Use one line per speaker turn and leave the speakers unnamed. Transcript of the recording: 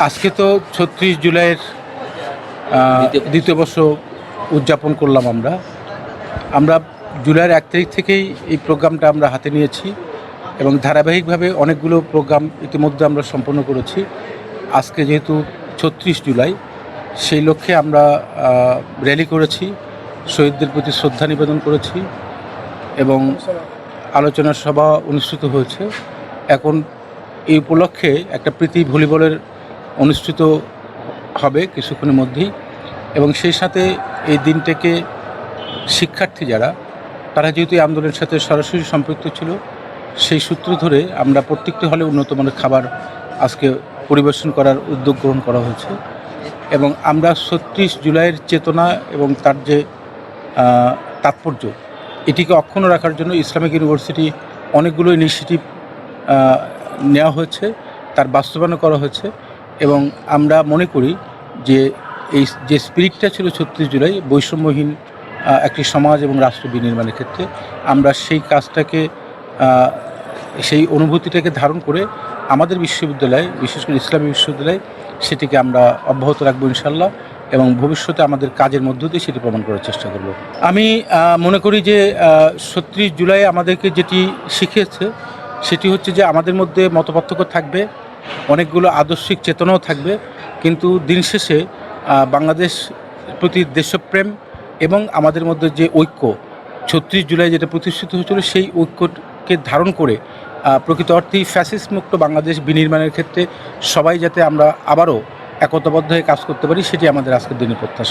আজকে তো ৩৬ জুলাইয়ের দ্বিতীয় বর্ষ উদযাপন করলাম। আমরা জুলাইয়ের ১ তারিখ থেকেই এই প্রোগ্রামটা আমরা হাতে নিয়েছি এবং ধারাবাহিকভাবে অনেকগুলো প্রোগ্রাম ইতিমধ্যে আমরা সম্পন্ন করেছি। আজকে যেহেতু ৩৬ জুলাই, সেই লক্ষ্যে আমরা র্যালি করেছি, শহীদদের প্রতি শ্রদ্ধা নিবেদন করেছি এবং আলোচনা সভা অনুষ্ঠিত হয়েছে। এখন এই উপলক্ষে একটা প্রীতি ভলিবলের অনুষ্ঠিত হবে কিছুক্ষণের মধ্যেই, এবং সেই সাথে এই দিনটাকে শিক্ষার্থী যারা, তারা যেহেতু এই আন্দোলনের সাথে সরাসরি সম্পৃক্ত ছিল, সেই সূত্র ধরে আমরা প্রত্যেকটি হলে উন্নত মানের খাবার আজকে পরিবেশন করার উদ্যোগ গ্রহণ করা হয়েছে। এবং আমরা ৩৬ জুলাইয়ের চেতনা এবং তার যে তাৎপর্য, এটিকে অক্ষুণ্ণ রাখার জন্য ইসলামিক ইউনিভার্সিটি অনেকগুলো ইনিশিয়েটিভ নেওয়া হয়েছে, তার বাস্তবায়ন করা হয়েছে। এবং আমরা মনে করি যে এই যে স্পিরিটটা ছিল ৩৬ জুলাই, বৈষম্যহীন একটি সমাজ এবং রাষ্ট্র বিনির্মাণের ক্ষেত্রে, আমরা সেই কাজটাকে, সেই অনুভূতিটাকে ধারণ করে আমাদের বিশ্ববিদ্যালয়, বিশেষ করে ইসলামী বিশ্ববিদ্যালয়, সেটিকে আমরা অব্যাহত রাখবো ইনশাল্লাহ, এবং ভবিষ্যতে আমাদের কাজের মধ্য দিয়ে সেটি প্রমাণ করার চেষ্টা করব। আমি মনে করি যে ৩৬ জুলাই আমাদেরকে যেটি শিখিয়েছে সেটি হচ্ছে যে আমাদের মধ্যে মতপার্থক্য থাকবে, অনেকগুলো আদর্শিক চেতনাও থাকবে, কিন্তু দিন শেষে বাংলাদেশ প্রতি দেশপ্রেম এবং আমাদের মধ্যে যে ঐক্য ৩৬ জুলাই যেটা প্রতিষ্ঠিত হয়েছিল, সেই ঐক্যকে ধারণ করে প্রকৃত অর্থেই ফ্যাসিস্ট মুক্ত বাংলাদেশ বিনির্মাণের ক্ষেত্রে সবাই যাতে আমরা আবারও একতাবদ্ধ হয়ে কাজ করতে পারি, সেটি আমাদের আজকের দিনের প্রত্যাশা।